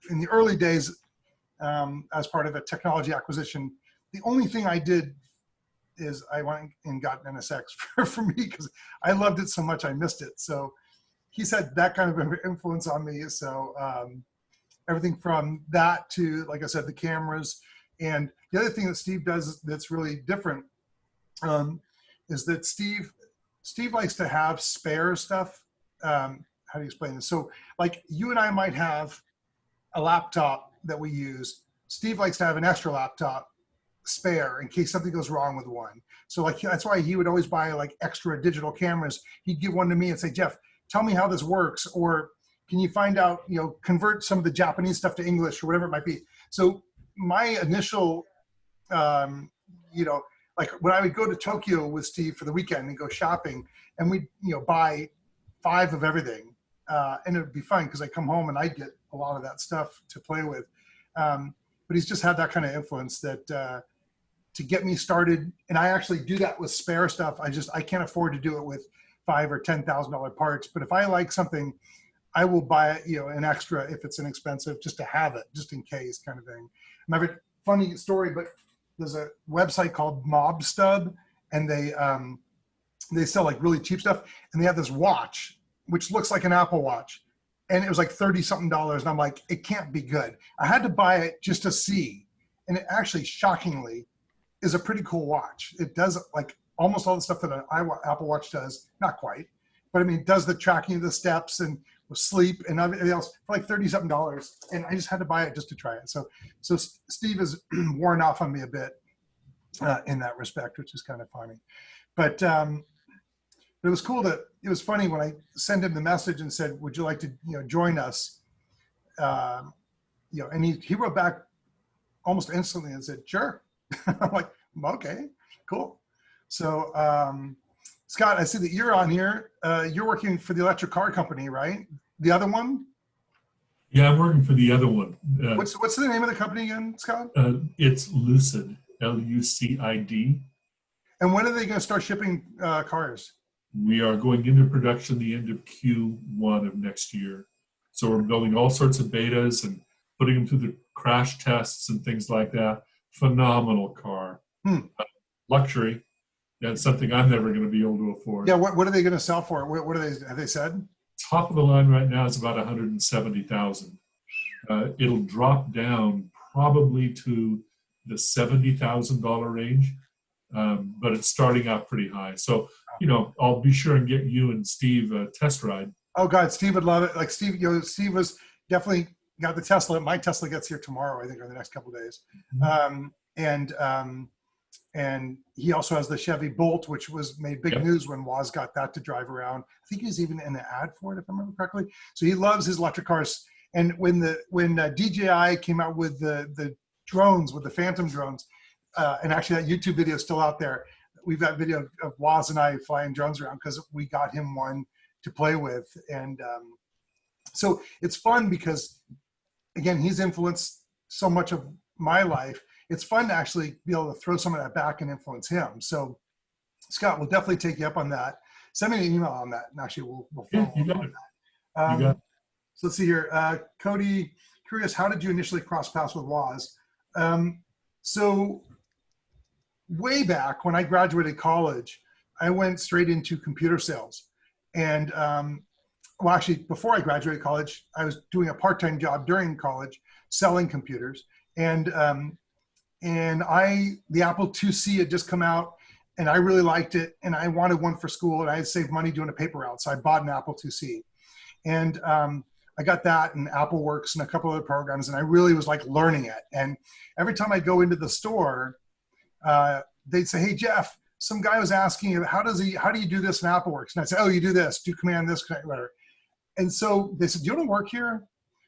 [SPEAKER 1] in the early days, as part of a technology acquisition, the only thing I did is I went and got an NSX for me because I loved it so much I missed it. So he's had that kind of influence on me. So everything from that to, like I said, the cameras. And the other thing that Steve does that's really different is that Steve likes to have spare stuff. How do you explain this? So like you and I might have a laptop that we use. Steve likes to have an extra laptop spare in case something goes wrong with one. So like that's why he would always buy like extra digital cameras. He'd give one to me and say, Jeff, tell me how this works, or can you find out, convert some of the Japanese stuff to English or whatever it might be. So my initial, like when I would go to Tokyo with Steve for the weekend and go shopping, and we'd, buy 5 of everything, and it would be fun because I come home and I'd get a lot of that stuff to play with. But he's just had that kind of influence that to get me started. And I actually do that with spare stuff. I can't afford to do it with $5,000 or $10,000 parts. But if I like something, I will buy it, an extra if it's inexpensive, just to have it, just in case, kind of thing. I have a funny story, but there's a website called MobStub, and they sell like really cheap stuff, and they have this watch which looks like an Apple Watch, and it was like $30-something, and I'm like, it can't be good. I had to buy it just to see, and it actually, shockingly, is a pretty cool watch. It does like almost all the stuff that an Apple Watch does, not quite, but I mean, it does the tracking of the steps and sleep and everything else for like $30-something. And I just had to buy it just to try it. So Steve has worn off on me a bit in that respect, which is kind of funny. But it was cool it was funny when I sent him the message and said, would you like to, join us? And he wrote back almost instantly and said, sure. I'm like, okay, cool. So, Scott, I see that you're on here. You're working for the electric car company, right? The other one?
[SPEAKER 5] Yeah, I'm working for the other one.
[SPEAKER 1] What's the name of the company again, Scott?
[SPEAKER 5] It's Lucid, Lucid.
[SPEAKER 1] And when are they going to start shipping cars?
[SPEAKER 5] We are going into production the end of Q1 of next year. So we're building all sorts of betas and putting them through the crash tests and things like that. Phenomenal car. Luxury. That's something I'm never going to be able to afford.
[SPEAKER 1] Yeah, what are they going to sell for? What have they said?
[SPEAKER 5] Top of the line right now is about 170,000. It'll drop down probably to the $70,000 range, but it's starting out pretty high. So, I'll be sure and get you and Steve a test ride.
[SPEAKER 1] Oh God, Steve would love it. Like Steve, Steve was definitely got the Tesla. My Tesla gets here tomorrow, I think, or the next couple of days. And he also has the Chevy Bolt, which was made big news when Woz got that to drive around. I think he was even in an ad for it, if I remember correctly. So he loves his electric cars. And when DJI came out with the drones, with the Phantom drones, and actually that YouTube video is still out there. We've got video of Woz and I flying drones around because we got him one to play with. And so it's fun because, again, he's influenced so much of my life. It's fun to actually be able to throw some of that back and influence him. So, Scott, we'll definitely take you up on that. Send me an email on that, and actually we'll follow
[SPEAKER 5] you got
[SPEAKER 1] up on
[SPEAKER 5] it.
[SPEAKER 1] that.
[SPEAKER 5] You got it.
[SPEAKER 1] So let's see here. Cody, curious, how did you initially cross paths with Woz? So way back when I graduated college, I went straight into computer sales. And well, actually, before I graduated college, I was doing a part-time job during college selling computers. And the Apple IIc had just come out, and I really liked it, and I wanted one for school, and I had saved money doing a paper route, so I bought an Apple IIc. And I got that and Apple Works and a couple other programs, and I really was like learning it. And every time I go into the store, they'd say, hey, Jeff, some guy was asking you, how do you do this in Apple Works? And I'd say, oh, you do this, do command this, whatever. And so they said, do you want to work here?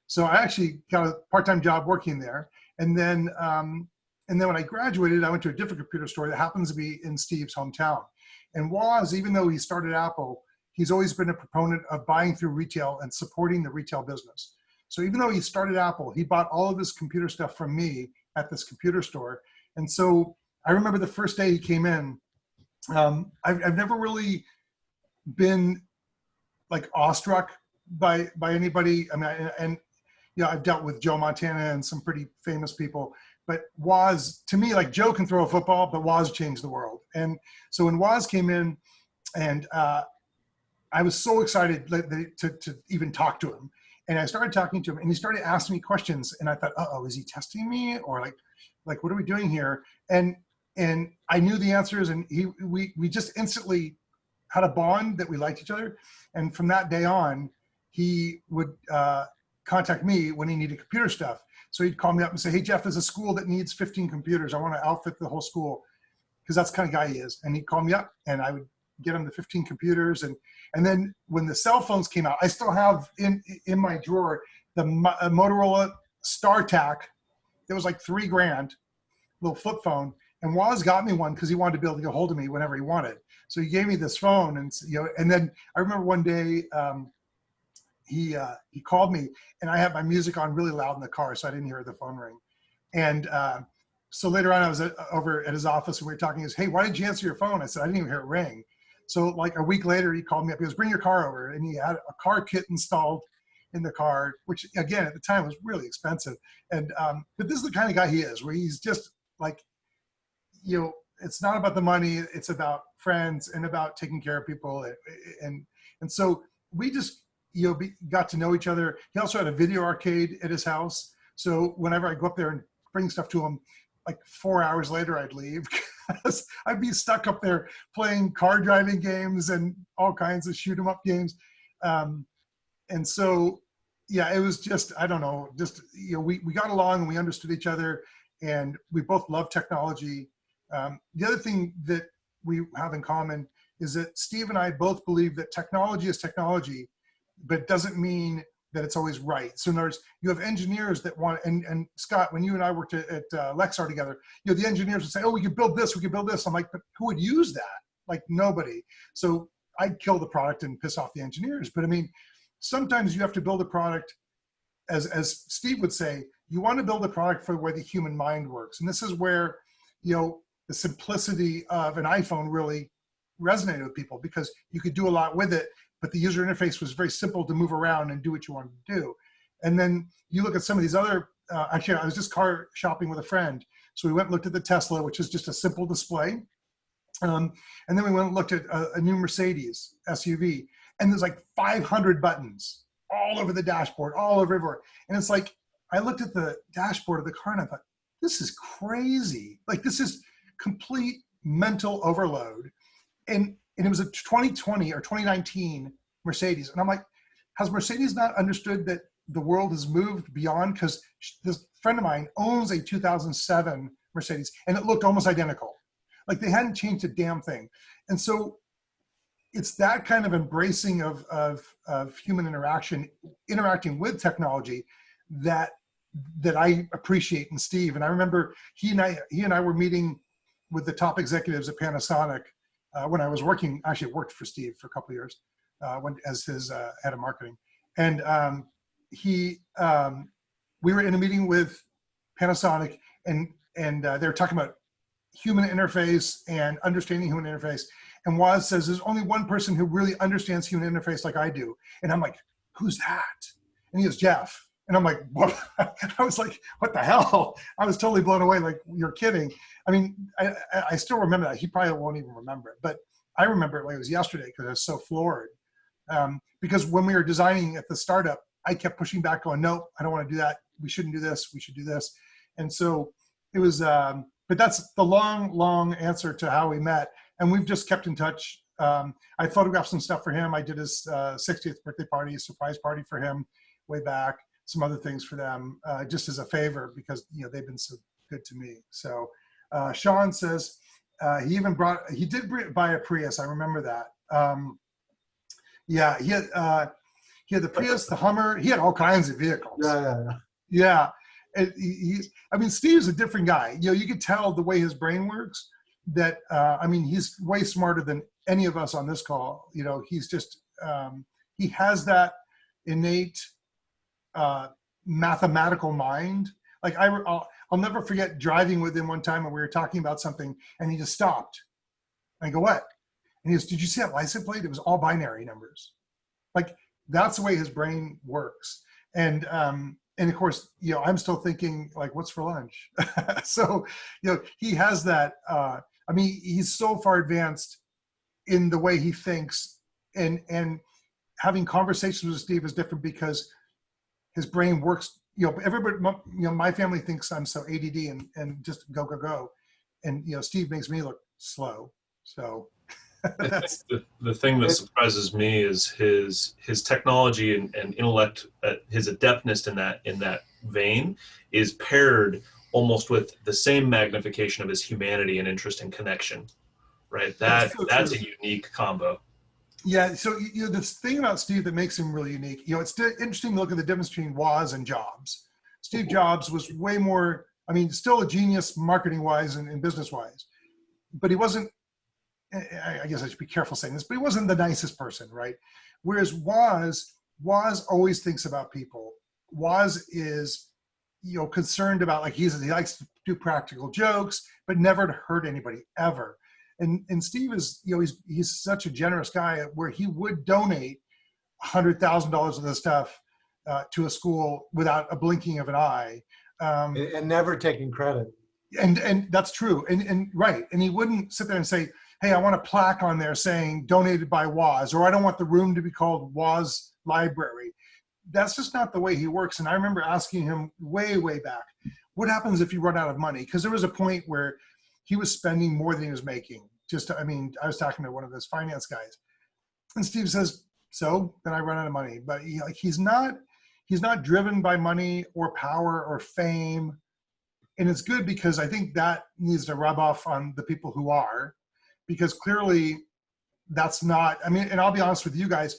[SPEAKER 1] So I actually got a part-time job working there. And then when I graduated, I went to a different computer store that happens to be in Steve's hometown. And Woz, even though he started Apple, he's always been a proponent of buying through retail and supporting the retail business. So even though he started Apple, he bought all of his computer stuff from me at this computer store. And so I remember the first day he came in, I've never really been like awestruck by anybody. I mean, and I've dealt with Joe Montana and some pretty famous people, but Woz, to me, like Joe can throw a football, but Woz changed the world. And so when Woz came in, and I was so excited to even talk to him. And I started talking to him, and he started asking me questions, and I thought, uh-oh, is he testing me? Or like what are we doing here? And I knew the answers, and we just instantly had a bond that we liked each other. And from that day on, he would contact me when he needed computer stuff. So he'd call me up and say, hey, Jeff, there's a school that needs 15 computers. I want to outfit the whole school, because that's the kind of guy he is. And he'd call me up, and I would get him the 15 computers. And then when the cell phones came out, I still have in my drawer the Motorola StarTAC. It was like $3,000, little flip phone. And Woz got me one because he wanted to be able to get a hold of me whenever he wanted. So he gave me this phone, and then I remember one day he called me, and I had my music on really loud in the car, so I didn't hear the phone ring. And so later on, I was over at his office, and we were talking. He goes, hey, why did you answer your phone? I said, I didn't even hear it ring. So like a week later, he called me up. He goes, bring your car over. And he had a car kit installed in the car, which again, at the time was really expensive. And, but this is the kind of guy he is, where he's just like, it's not about the money. It's about friends and about taking care of people. And so we just, got to know each other. He also had a video arcade at his house. So whenever I go up there and bring stuff to him, like 4 hours later I'd leave because I'd be stuck up there playing car driving games and all kinds of shoot 'em up games. And so, yeah, it was just, I don't know, just, you know, we got along and we understood each other, and we both love technology. The other thing that we have in common is that Steve and I both believe that technology is technology, but it doesn't mean that it's always right. So in other words, you have engineers that want, and Scott, when you and I worked at Lexar together, you know, the engineers would say, oh, we could build this, we could build this. I'm like, but who would use that? Like nobody. So I'd kill the product and piss off the engineers. But I mean, sometimes you have to build a product, as Steve would say, you want to build a product for the way the human mind works. And this is where, you know, the simplicity of an iPhone really resonated with people, because you could do a lot with it, but the user interface was very simple to move around and do what you wanted to do. And then you look at some of these other, actually, I was just car shopping with a friend. So we went and looked at the Tesla, which is just a simple display. And then we went and looked at a new Mercedes SUV, and there's like 500 buttons all over the dashboard, all over everywhere. And it's like, I looked at the dashboard of the car and I thought, this is crazy. Like, this is complete mental overload. And it was a 2020 or 2019 Mercedes. And I'm like, has Mercedes not understood that the world has moved beyond? Because this friend of mine owns a 2007 Mercedes, and it looked almost identical. Like, they hadn't changed a damn thing. And so it's that kind of embracing of human interacting with technology that I appreciate in Steve. And I remember he and I were meeting with the top executives at Panasonic when I was working, actually worked for Steve for a couple of years as his head of marketing. And we were in a meeting with Panasonic, and they were talking about human interface and understanding human interface. And Woz says, there's only one person who really understands human interface like I do. And I'm like, who's that? And he goes, Jeff. And I'm like, what? I was like, what the hell? I was totally blown away. Like, you're kidding. I mean, I still remember that. He probably won't even remember it, but I remember it like it was yesterday because I was so floored. Because when we were designing at the startup, I kept pushing back going, no, I don't want to do that. We shouldn't do this. We should do this. And so it was, but that's the long answer to how we met. And we've just kept in touch. I photographed some stuff for him. I did his 60th birthday party, a surprise party for him way back, some other things for them, just as a favor, because, you know, they've been so good to me. So Sean says he did buy a Prius. I remember that. Yeah, he had the Prius, the Hummer. He had all kinds of vehicles. Yeah. I mean, Steve's a different guy. You know, you could tell the way his brain works that, I mean, he's way smarter than any of us on this call. You know, he's just, he has that innate mathematical mind. Like, I'll never forget driving with him one time when we were talking about something, and he just stopped. I go, what? And he goes, did you see that license plate? It was all binary numbers. Like, that's the way his brain works. And of course, you know, I'm still thinking, like, what's for lunch? So, you know, he has that, I mean, he's so far advanced in the way he thinks, and having conversations with Steve is different because his brain works. You know, everybody, you know, my family thinks I'm so ADD and just go. And, you know, Steve makes me look slow. So that's
[SPEAKER 6] the thing that surprises me is his technology and intellect, his adeptness in that vein is paired almost with the same magnification of his humanity and interest and connection, right? That's a unique combo.
[SPEAKER 1] Yeah, so, you know, the thing about Steve that makes him really unique, you know, it's interesting to look at the difference between Woz and Jobs. Steve Jobs was way more, I mean, still a genius marketing-wise and business-wise, but he wasn't, I guess I should be careful saying this, but he wasn't the nicest person, right? Whereas Woz always thinks about people. Woz is, you know, concerned about, like, he likes to do practical jokes, but never to hurt anybody, ever. And Steve is, you know, he's such a generous guy where he would donate $100,000 of this stuff to a school without a blinking of an eye.
[SPEAKER 7] And never taking credit.
[SPEAKER 1] And that's true. And right. And he wouldn't sit there and say, hey, I want a plaque on there saying donated by Woz, or I don't want the room to be called Woz Library. That's just not the way he works. And I remember asking him way back, what happens if you run out of money? Because there was a point where he was spending more than he was making. I mean, I was talking to one of those finance guys, and Steve says, so then I run out of money. But he's not driven by money or power or fame. And it's good because I think that needs to rub off on the people who are, because clearly that's not, I mean, and I'll be honest with you guys,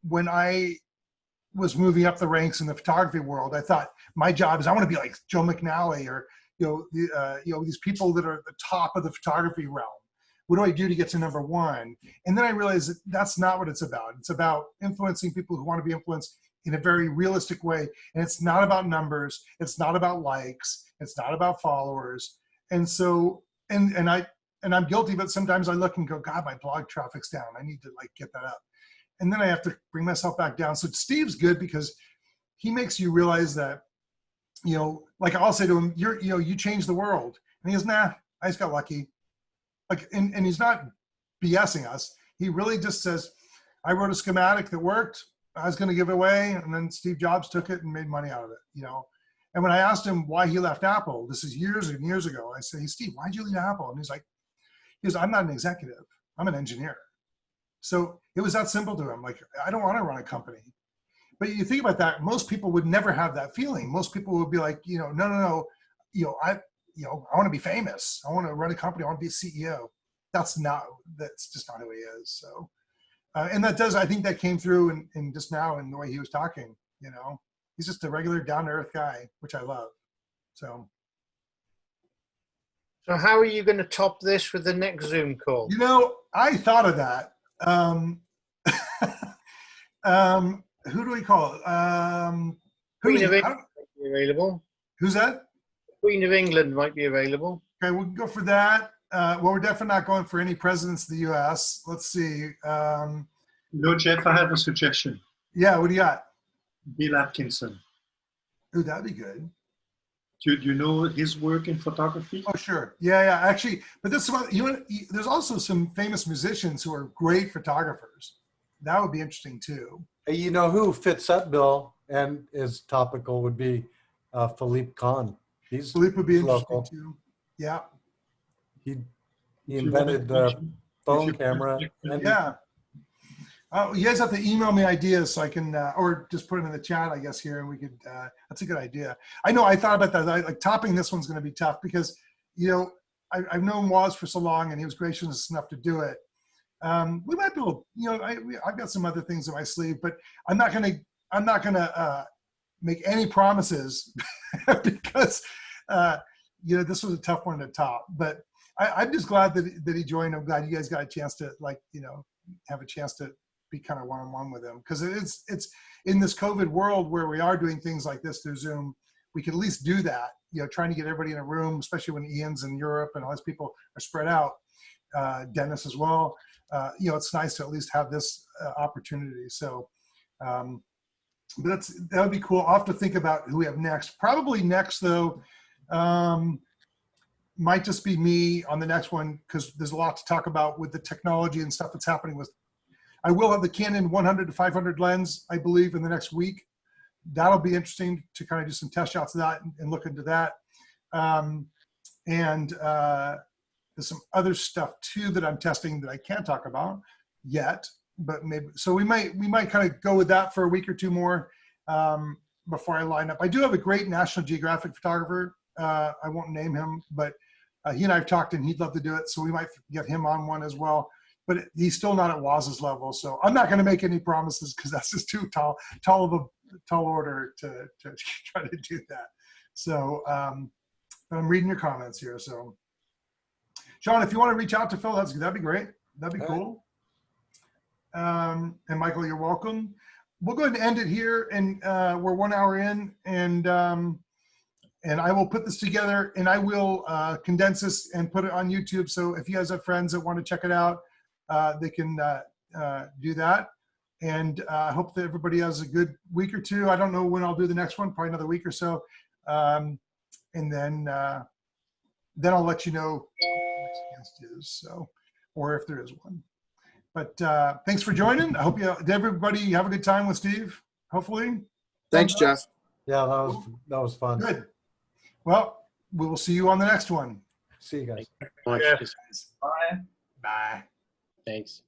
[SPEAKER 1] when I was moving up the ranks in the photography world, I thought my job is I want to be like Joe McNally or, these people that are at the top of the photography realm. What do I do to get to number one? And then I realized that that's not what it's about. It's about influencing people who want to be influenced in a very realistic way. And it's not about numbers. It's not about likes. It's not about followers. And so, and I'm guilty, but sometimes I look and go, God, my blog traffic's down. I need to like get that up. And then I have to bring myself back down. So Steve's good because he makes you realize that, like I'll say to him, you changed the world. And he goes, nah, I just got lucky. Like, and he's not BSing us. He really just says, I wrote a schematic that worked. I was going to give it away. And then Steve Jobs took it and made money out of it, And when I asked him why he left Apple, this is years and years ago, I said, hey, Steve, why'd you leave Apple? And he goes, I'm not an executive. I'm an engineer. So it was that simple to him. Like, I don't want to run a company. But you think about that, most people would never have that feeling. Most people would be like, no, I want to be famous. I want to run a company. I want to be a CEO. That's just not who he is. So, and I think that came through in just now in the way he was talking, he's just a regular down to earth guy, which I love. So
[SPEAKER 8] how are you going to top this with the next Zoom call?
[SPEAKER 1] I thought of that. Who do we call it?
[SPEAKER 8] Queen of England might be available.
[SPEAKER 1] Who's that?
[SPEAKER 8] Queen of England might be available.
[SPEAKER 1] Okay, we can go for that. We're definitely not going for any presidents of the U.S. Let's see.
[SPEAKER 9] Jeff, I have a suggestion.
[SPEAKER 1] Yeah, what do you got?
[SPEAKER 9] Bill Atkinson.
[SPEAKER 1] Ooh, that'd be good.
[SPEAKER 9] Do you know his work in photography?
[SPEAKER 1] Oh, sure. Yeah. Actually, but this there's also some famous musicians who are great photographers. That would be interesting too.
[SPEAKER 7] You know who fits that bill and is topical would be Philippe Kahn.
[SPEAKER 1] Philippe would be
[SPEAKER 7] local.
[SPEAKER 1] Interesting too. Yeah.
[SPEAKER 7] He invented the phone camera.
[SPEAKER 1] Yeah. You guys have to email me ideas so I can, or just put them in the chat, I guess, here, and we could, that's a good idea. I know I thought about that. Like topping this one's going to be tough because, I've known Woz for so long and he was gracious enough to do it. We might be able, I've got some other things in my sleeve, but I'm not going to make any promises because, this was a tough one to top, but I'm just glad that he joined. I'm glad you guys got a chance to have a chance to be kind of one-on-one with him, because it's in this COVID world where we are doing things like this through Zoom. We can at least do that, trying to get everybody in a room, especially when Ian's in Europe and all these people are spread out, Dennis as well. It's nice to at least have this opportunity. So, but that would be cool. I'll have to think about who we have next. Probably next though, might just be me on the next one, because there's a lot to talk about with the technology and stuff that's happening with. I will have the Canon 100 to 500 lens, I believe, in the next week. That'll be interesting to kind of do some test shots of that and look into that. There's some other stuff too that I'm testing that I can't talk about yet, but maybe, so we might kind of go with that for a week or two more before I line up. I do have a great National Geographic photographer. I won't name him, but he and I have talked and he'd love to do it. So we might get him on one as well, but he's still not at Woz's level. So I'm not going to make any promises because that's just too tall order to try to do that. So I'm reading your comments here. So Sean, if you want to reach out to Phil, that'd be great. That'd be cool. And Michael, you're welcome. We'll go ahead and end it here, and we're 1 hour in, and I will put this together, and I will condense this and put it on YouTube. So if you guys have friends that want to check it out, they can do that. And I hope that everybody has a good week or two. I don't know when I'll do the next one, probably another week or so. And then I'll let you know who the next guest is, so, or if there is one. But thanks for joining. I hope did everybody have a good time with Steve, hopefully?
[SPEAKER 10] Thanks, Jeff.
[SPEAKER 7] Yeah, that was fun.
[SPEAKER 1] Good. Well, we will see you on the next one.
[SPEAKER 7] See you guys.
[SPEAKER 4] Much.
[SPEAKER 8] Yeah.
[SPEAKER 1] Bye. Bye.
[SPEAKER 10] Thanks.